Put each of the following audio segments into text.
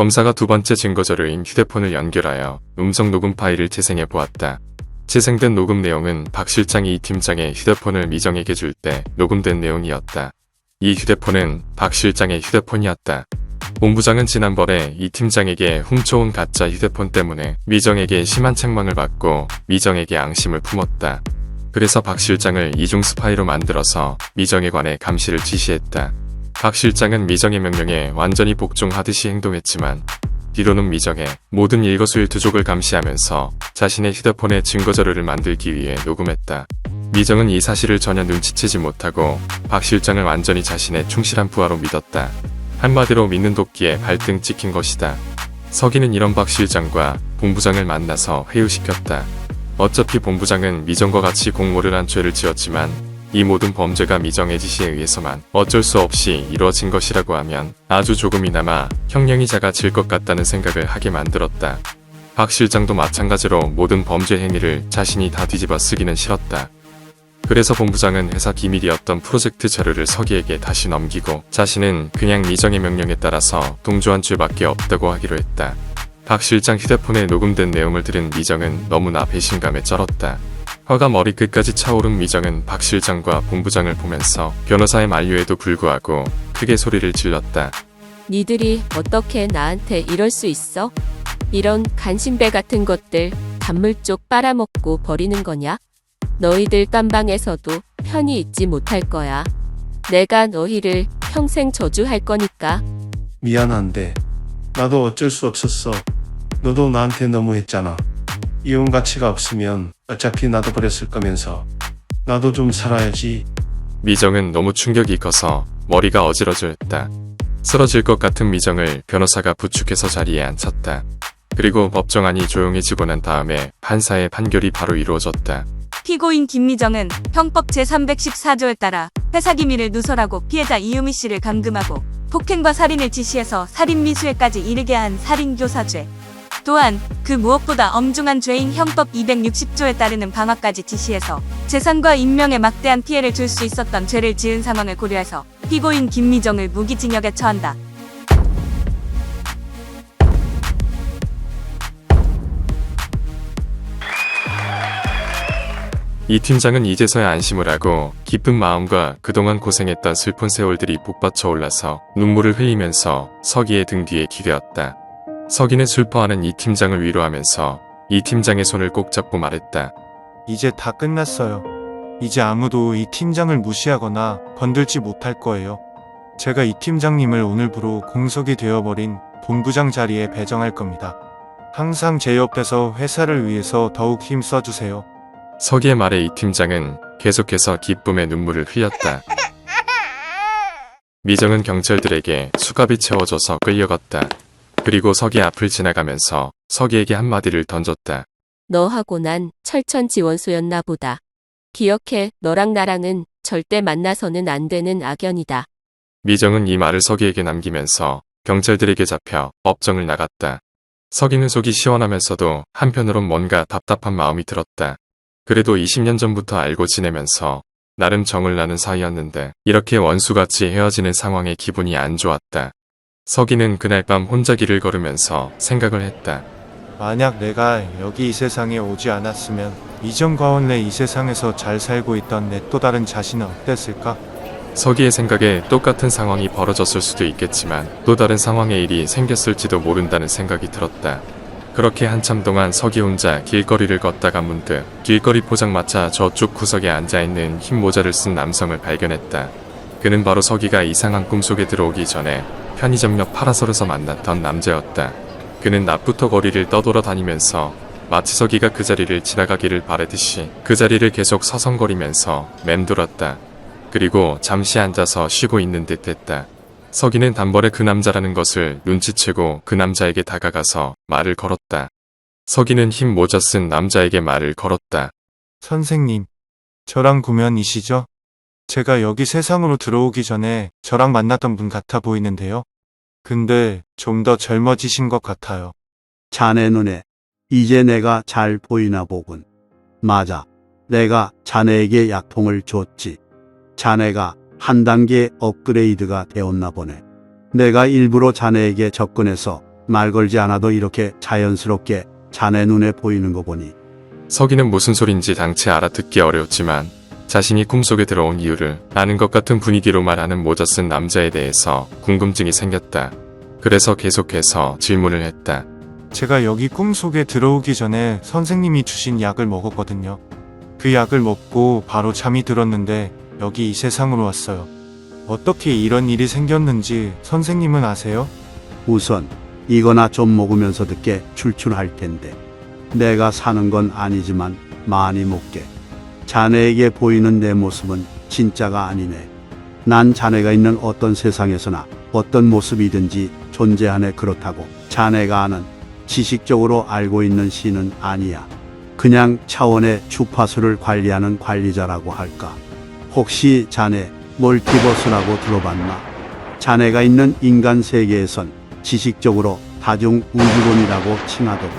검사가 두 번째 증거자료인 휴대폰을 연결하여 음성 녹음 파일을 재생해 보았다. 재생된 녹음 내용은 박 실장이 이 팀장의 휴대폰을 미정에게 줄 때 녹음된 내용이었다. 이 휴대폰은 박 실장의 휴대폰이었다. 본부장은 지난번에 이 팀장에게 훔쳐온 가짜 휴대폰 때문에 미정에게 심한 책망을 받고 미정에게 앙심을 품었다. 그래서 박 실장을 이중 스파이로 만들어서 미정에 관해 감시를 지시했다. 박 실장은 미정의 명령에 완전히 복종하듯이 행동했지만 뒤로는 미정의 모든 일거수일투족을 감시하면서 자신의 휴대폰에 증거자료를 만들기 위해 녹음했다. 미정은 이 사실을 전혀 눈치채지 못하고 박 실장을 완전히 자신의 충실한 부하로 믿었다. 한마디로 믿는 도끼에 발등 찍힌 것이다. 서기는 이런 박 실장과 본부장을 만나서 회유시켰다. 어차피 본부장은 미정과 같이 공모를 한 죄를 지었지만 이 모든 범죄가 미정의 지시에 의해서만 어쩔 수 없이 이루어진 것이라고 하면 아주 조금이나마 형량이 작아질 것 같다는 생각을 하게 만들었다. 박 실장도 마찬가지로 모든 범죄 행위를 자신이 다 뒤집어 쓰기는 싫었다. 그래서 본부장은 회사 기밀이었던 프로젝트 자료를 서기에게 다시 넘기고 자신은 그냥 미정의 명령에 따라서 동조한 죄밖에 없다고 하기로 했다. 박 실장 휴대폰에 녹음된 내용을 들은 미정은 너무나 배신감에 쩔었다. 화가 머리끝까지 차오른 미정은 박 실장과 본부장을 보면서 변호사의 만류에도 불구하고 크게 소리를 질렀다. 니들이 어떻게 나한테 이럴 수 있어? 이런 간신배 같은 것들 단물 쪽 빨아먹고 버리는 거냐? 너희들 깜방에서도 편히 있지 못할 거야. 내가 너희를 평생 저주할 거니까. 미안한데 나도 어쩔 수 없었어. 너도 나한테 너무했잖아. 이혼 가치가 없으면 어차피 나도 버렸을 거면서 나도 좀 살아야지. 미정은 너무 충격이 커서 머리가 어지러졌다. 쓰러질 것 같은 미정을 변호사가 부축해서 자리에 앉혔다. 그리고 법정안이 조용해지고 난 다음에 판사의 판결이 바로 이루어졌다. 피고인 김미정은 형법 제314조에 따라 회사 기밀을 누설하고 피해자 이유미 씨를 감금하고 폭행과 살인을 지시해서 살인 미수에까지 이르게 한 살인교사죄. 또한 그 무엇보다 엄중한 죄인 형법 260조에 따르는 방화까지 지시해서 재산과 인명에 막대한 피해를 줄 수 있었던 죄를 지은 상황을 고려해서 피고인 김미정을 무기징역에 처한다. 이 팀장은 이제서야 안심을 하고 기쁜 마음과 그동안 고생했던 슬픈 세월들이 북받쳐 올라서 눈물을 흘리면서 서기의 등 뒤에 기대었다. 서기는 슬퍼하는 이 팀장을 위로하면서 이 팀장의 손을 꼭 잡고 말했다. 이제 다 끝났어요. 이제 아무도 이 팀장을 무시하거나 건들지 못할 거예요. 제가 이 팀장님을 오늘부로 공석이 되어버린 본부장 자리에 배정할 겁니다. 항상 제 옆에서 회사를 위해서 더욱 힘 써주세요. 서기의 말에 이 팀장은 계속해서 기쁨의 눈물을 흘렸다. 미정은 경찰들에게 수갑이 채워져서 끌려갔다. 그리고 서기 앞을 지나가면서 서기에게 한마디를 던졌다. 너하고 난 철천지원소였나 보다. 기억해, 너랑 나랑은 절대 만나서는 안 되는 악연이다. 미정은 이 말을 서기에게 남기면서 경찰들에게 잡혀 법정을 나갔다. 서기는 속이 시원하면서도 한편으론 뭔가 답답한 마음이 들었다. 그래도 20년 전부터 알고 지내면서 나름 정을 나눈 사이였는데 이렇게 원수같이 헤어지는 상황에 기분이 안 좋았다. 서기는 그날 밤 혼자 길을 걸으면서 생각을 했다. 만약 내가 여기 이 세상에 오지 않았으면 이전과 원래 이 세상에서 잘 살고 있던 내 또 다른 자신은 어땠을까? 서기의 생각에 똑같은 상황이 벌어졌을 수도 있겠지만 또 다른 상황의 일이 생겼을지도 모른다는 생각이 들었다. 그렇게 한참 동안 서기 혼자 길거리를 걷다가 문득 길거리 포장마차 저쪽 구석에 앉아있는 흰 모자를 쓴 남성을 발견했다. 그는 바로 서기가 이상한 꿈속에 들어오기 전에 편의점 옆 파라솔에서 만났던 남자였다. 그는 낮부터 거리를 떠돌아 다니면서 마치 서기가 그 자리를 지나가기를 바라듯이 그 자리를 계속 서성거리면서 맴돌았다. 그리고 잠시 앉아서 쉬고 있는 듯 했다. 서기는 단번에 그 남자라는 것을 눈치채고 그 남자에게 다가가서 말을 걸었다. 서기는 흰 모자 쓴 남자에게 말을 걸었다. 선생님, 저랑 구면이시죠? 제가 여기 세상으로 들어오기 전에 저랑 만났던 분 같아 보이는데요. 근데 좀 더 젊어지신 것 같아요. 자네 눈에 이제 내가 잘 보이나 보군. 맞아. 내가 자네에게 약통을 줬지. 자네가 한 단계 업그레이드가 되었나 보네. 내가 일부러 자네에게 접근해서 말 걸지 않아도 이렇게 자연스럽게 자네 눈에 보이는 거 보니 서기는 무슨 소린지 당최 알아듣기 어려웠지만 자신이 꿈속에 들어온 이유를 아는 것 같은 분위기로 말하는 모자 쓴 남자에 대해서 궁금증이 생겼다. 그래서 계속해서 질문을 했다. 제가 여기 꿈속에 들어오기 전에 선생님이 주신 약을 먹었거든요. 그 약을 먹고 바로 잠이 들었는데 여기 이 세상으로 왔어요. 어떻게 이런 일이 생겼는지 선생님은 아세요? 우선 이거나 좀 먹으면서 듣게 출출할 텐데 내가 사는 건 아니지만 많이 먹게. 자네에게 보이는 내 모습은 진짜가 아니네. 난 자네가 있는 어떤 세상에서나 어떤 모습이든지 존재하네. 그렇다고 자네가 아는 지식적으로 알고 있는 신은 아니야. 그냥 차원의 주파수를 관리하는 관리자라고 할까. 혹시 자네 멀티버스라고 들어봤나? 자네가 있는 인간 세계에선 지식적으로 다중 우주론이라고 칭하더군.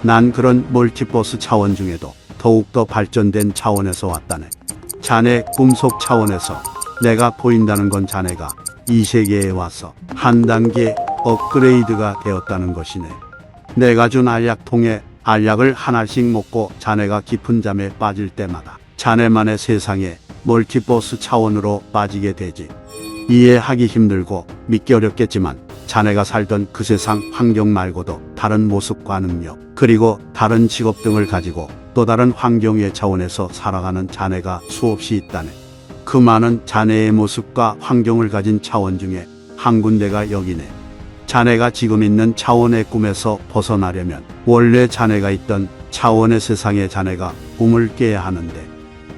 난 그런 멀티버스 차원 중에도 더욱더 발전된 차원에서 왔다네. 자네 꿈속 차원에서 내가 보인다는 건 자네가 이 세계에 와서 한 단계 업그레이드가 되었다는 것이네. 내가 준 알약통에 알약을 하나씩 먹고 자네가 깊은 잠에 빠질 때마다 자네만의 세상에 멀티버스 차원으로 빠지게 되지. 이해하기 힘들고 믿기 어렵겠지만 자네가 살던 그 세상 환경 말고도 다른 모습과 능력 그리고 다른 직업 등을 가지고 또 다른 환경의 차원에서 살아가는 자네가 수없이 있다네. 그 많은 자네의 모습과 환경을 가진 차원 중에 한 군데가 여기네. 자네가 지금 있는 차원의 꿈에서 벗어나려면 원래 자네가 있던 차원의 세상에 자네가 꿈을 깨야 하는데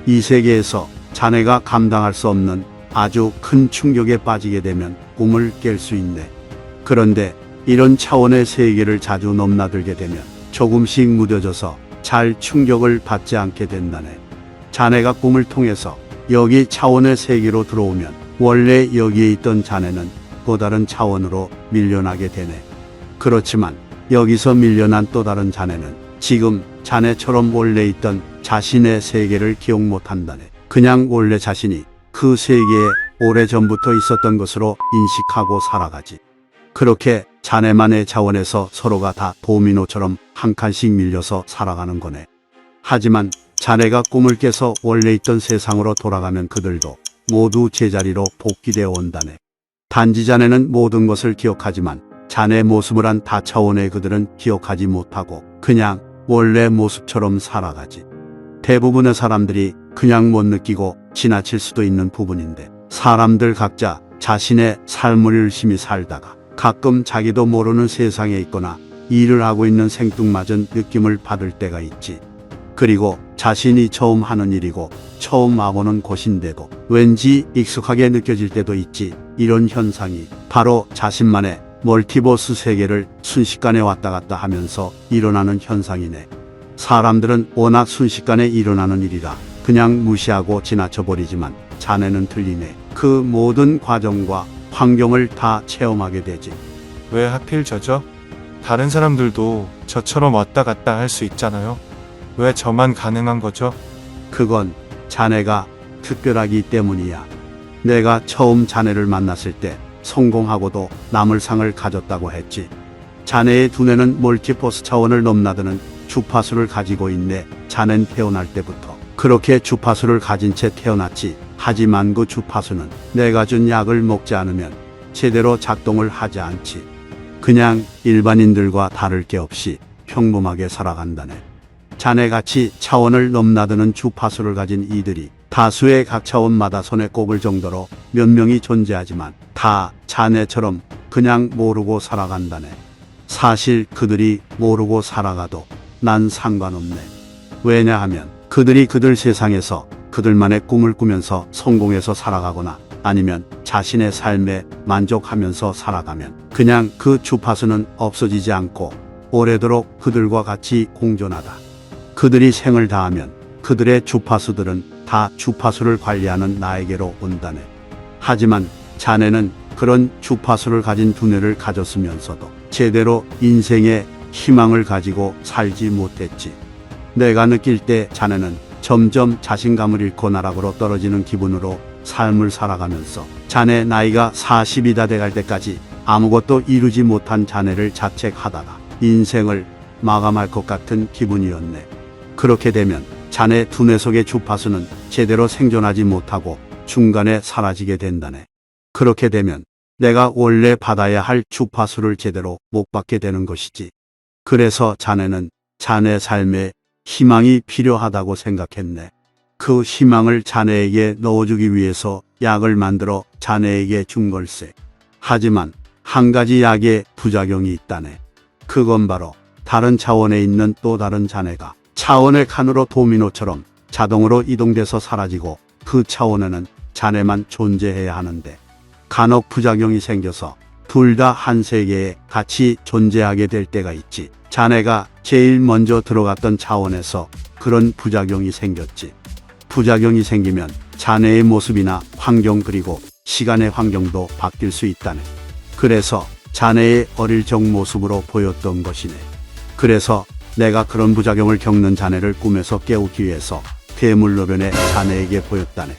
이 세계에서 자네가 감당할 수 없는 아주 큰 충격에 빠지게 되면 꿈을 깰 수 있네. 그런데 이런 차원의 세계를 자주 넘나들게 되면 조금씩 무뎌져서 잘 충격을 받지 않게 된다네. 자네가 꿈을 통해서 여기 차원의 세계로 들어오면 원래 여기에 있던 자네는 또 다른 차원으로 밀려나게 되네. 그렇지만 여기서 밀려난 또 다른 자네는 지금 자네처럼 원래 있던 자신의 세계를 기억 못한다네. 그냥 원래 자신이 그 세계에 오래전부터 있었던 것으로 인식하고 살아가지. 그렇게 자네만의 차원에서 서로가 다 도미노처럼 한 칸씩 밀려서 살아가는 거네. 하지만 자네가 꿈을 깨서 원래 있던 세상으로 돌아가면 그들도 모두 제자리로 복귀되어 온다네. 단지 자네는 모든 것을 기억하지만 자네 모습을 한 다차원의 그들은 기억하지 못하고 그냥 원래 모습처럼 살아가지. 대부분의 사람들이 그냥 못 느끼고 지나칠 수도 있는 부분인데 사람들 각자 자신의 삶을 열심히 살다가 가끔 자기도 모르는 세상에 있거나 일을 하고 있는 생뚱맞은 느낌을 받을 때가 있지. 그리고 자신이 처음 하는 일이고 처음 와보는 곳인데도 왠지 익숙하게 느껴질 때도 있지. 이런 현상이 바로 자신만의 멀티버스 세계를 순식간에 왔다 갔다 하면서 일어나는 현상이네. 사람들은 워낙 순식간에 일어나는 일이라 그냥 무시하고 지나쳐버리지만 자네는 틀리네. 그 모든 과정과 환경을 다 체험하게 되지. 왜 하필 저죠? 다른 사람들도 저처럼 왔다 갔다 할 수 있잖아요. 왜 저만 가능한 거죠? 그건 자네가 특별하기 때문이야. 내가 처음 자네를 만났을 때 성공하고도 남을 상을 가졌다고 했지. 자네의 두뇌는 멀티버스 차원을 넘나드는 주파수를 가지고 있네. 자넨 태어날 때부터 그렇게 주파수를 가진 채 태어났지. 하지만 그 주파수는 내가 준 약을 먹지 않으면 제대로 작동을 하지 않지. 그냥 일반인들과 다를 게 없이 평범하게 살아간다네. 자네같이 차원을 넘나드는 주파수를 가진 이들이 다수의 각 차원마다 손에 꼽을 정도로 몇 명이 존재하지만 다 자네처럼 그냥 모르고 살아간다네. 사실 그들이 모르고 살아가도 난 상관없네. 왜냐하면 그들이 그들 세상에서 그들만의 꿈을 꾸면서 성공해서 살아가거나 아니면 자신의 삶에 만족하면서 살아가면 그냥 그 주파수는 없어지지 않고 오래도록 그들과 같이 공존하다. 그들이 생을 다하면 그들의 주파수들은 다 주파수를 관리하는 나에게로 온다네. 하지만 자네는 그런 주파수를 가진 두뇌를 가졌으면서도 제대로 인생의 희망을 가지고 살지 못했지. 내가 느낄 때 자네는 점점 자신감을 잃고 나락으로 떨어지는 기분으로 삶을 살아가면서 자네 나이가 40이 다 돼갈 때까지 아무것도 이루지 못한 자네를 자책하다가 인생을 마감할 것 같은 기분이었네. 그렇게 되면 자네 두뇌 속의 주파수는 제대로 생존하지 못하고 중간에 사라지게 된다네. 그렇게 되면 내가 원래 받아야 할 주파수를 제대로 못 받게 되는 것이지. 그래서 자네는 자네 삶에 희망이 필요하다고 생각했네. 그 희망을 자네에게 넣어주기 위해서 약을 만들어 자네에게 준 걸세. 하지만 한 가지 약에 부작용이 있다네. 그건 바로 다른 차원에 있는 또 다른 자네가 차원의 칸으로 도미노처럼 자동으로 이동돼서 사라지고 그 차원에는 자네만 존재해야 하는데 간혹 부작용이 생겨서 둘 다 한 세계에 같이 존재하게 될 때가 있지. 자네가 제일 먼저 들어갔던 차원에서 그런 부작용이 생겼지. 부작용이 생기면 자네의 모습이나 환경 그리고 시간의 환경도 바뀔 수 있다네. 그래서 자네의 어릴 적 모습으로 보였던 것이네. 그래서 내가 그런 부작용을 겪는 자네를 꿈에서 깨우기 위해서 괴물 노변에 자네에게 보였다네.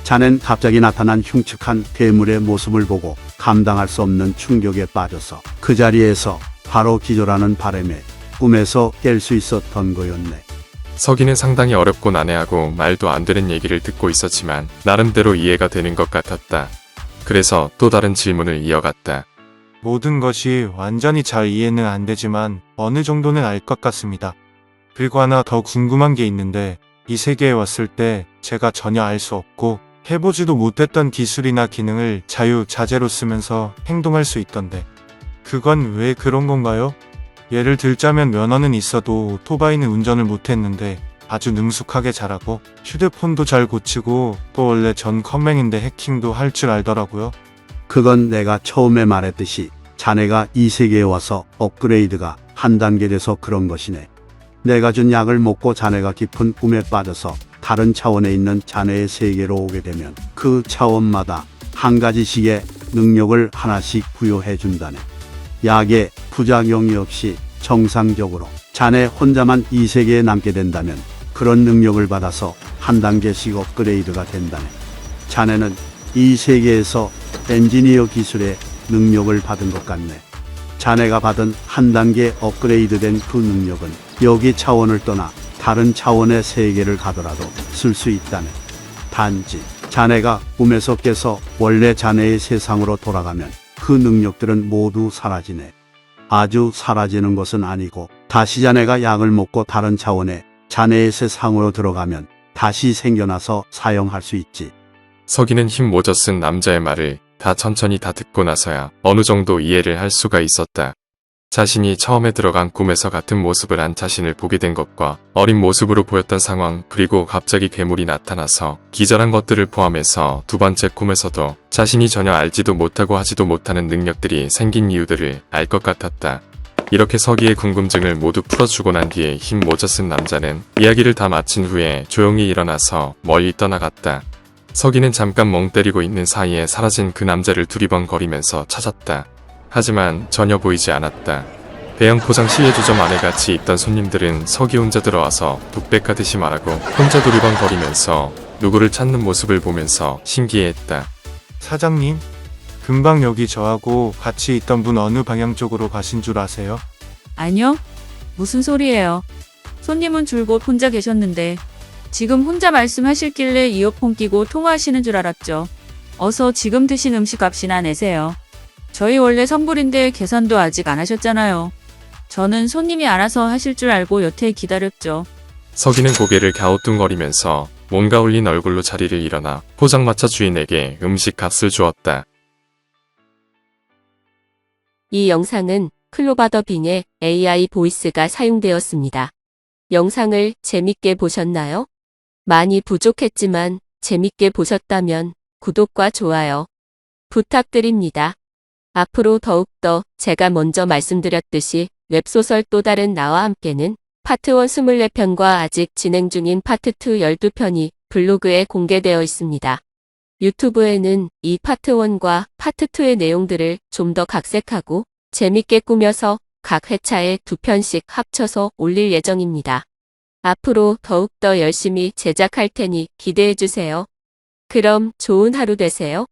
자넨 갑자기 나타난 흉측한 괴물의 모습을 보고 감당할 수 없는 충격에 빠져서 그 자리에서 바로 기절하는 바람에 꿈에서 깰 수 있었던 거였네. 서기는 상당히 어렵고 난해하고 말도 안 되는 얘기를 듣고 있었지만 나름대로 이해가 되는 것 같았다. 그래서 또 다른 질문을 이어갔다. 모든 것이 완전히 잘 이해는 안 되지만 어느 정도는 알 것 같습니다. 그리고 하나 더 궁금한 게 있는데 이 세계에 왔을 때 제가 전혀 알 수 없고 해보지도 못했던 기술이나 기능을 자유자재로 쓰면서 행동할 수 있던데 그건 왜 그런 건가요? 예를 들자면 면허는 있어도 오토바이는 운전을 못했는데 아주 능숙하게 잘하고 휴대폰도 잘 고치고 또 원래 전 컴맹인데 해킹도 할 줄 알더라고요. 그건 내가 처음에 말했듯이 자네가 이 세계에 와서 업그레이드가 한 단계 돼서 그런 것이네. 내가 준 약을 먹고 자네가 깊은 꿈에 빠져서 다른 차원에 있는 자네의 세계로 오게 되면 그 차원마다 한 가지씩의 능력을 하나씩 부여해 준다네. 약의 부작용이 없이 정상적으로 자네 혼자만 이 세계에 남게 된다면 그런 능력을 받아서 한 단계씩 업그레이드가 된다네. 자네는 이 세계에서 엔지니어 기술의 능력을 받은 것 같네. 자네가 받은 한 단계 업그레이드된 그 능력은 여기 차원을 떠나 다른 차원의 세계를 가더라도 쓸 수 있다네. 단지 자네가 꿈에서 깨서 원래 자네의 세상으로 돌아가면 그 능력들은 모두 사라지네. 아주 사라지는 것은 아니고 다시 자네가 약을 먹고 다른 차원의 자네의 세상으로 들어가면 다시 생겨나서 사용할 수 있지. 서기는 힘 모자 쓴 남자의 말을 다 천천히 다 듣고 나서야 어느 정도 이해를 할 수가 있었다. 자신이 처음에 들어간 꿈에서 같은 모습을 한 자신을 보게 된 것과 어린 모습으로 보였던 상황 그리고 갑자기 괴물이 나타나서 기절한 것들을 포함해서 두 번째 꿈에서도 자신이 전혀 알지도 못하고 하지도 못하는 능력들이 생긴 이유들을 알 것 같았다. 이렇게 서기의 궁금증을 모두 풀어주고 난 뒤에 힘 모자 쓴 남자는 이야기를 다 마친 후에 조용히 일어나서 멀리 떠나갔다. 서기는 잠깐 멍 때리고 있는 사이에 사라진 그 남자를 두리번거리면서 찾았다. 하지만 전혀 보이지 않았다. 대형 포장 실내주점 안에 같이 있던 손님들은 서기 혼자 들어와서 독백하듯이 말하고 혼자 두리번거리면서 누구를 찾는 모습을 보면서 신기해했다. 사장님, 금방 여기 저하고 같이 있던 분 어느 방향 쪽으로 가신 줄 아세요? 아니요. 무슨 소리예요. 손님은 줄곧 혼자 계셨는데 지금 혼자 말씀하실길래 이어폰 끼고 통화하시는 줄 알았죠. 어서 지금 드신 음식 값이나 내세요. 저희 원래 선불인데 계산도 아직 안 하셨잖아요. 저는 손님이 알아서 하실 줄 알고 여태 기다렸죠. 서기는 고개를 갸우뚱거리면서 뭔가 울린 얼굴로 자리를 일어나 포장마차 주인에게 음식 값을 주었다. 이 영상은 클로바 더 빙의 AI 보이스가 사용되었습니다. 영상을 재밌게 보셨나요? 많이 부족했지만 재밌게 보셨다면 구독과 좋아요 부탁드립니다. 앞으로 더욱더 제가 먼저 말씀드렸듯이 웹소설 또 다른 나와 함께는 파트 1 24편과 아직 진행 중인 파트 2 12편이 블로그에 공개되어 있습니다. 유튜브에는 이 파트 1과 파트 2의 내용들을 좀 더 각색하고 재밌게 꾸며서 각 회차에 2편씩 합쳐서 올릴 예정입니다. 앞으로 더욱더 열심히 제작할 테니 기대해주세요. 그럼 좋은 하루 되세요.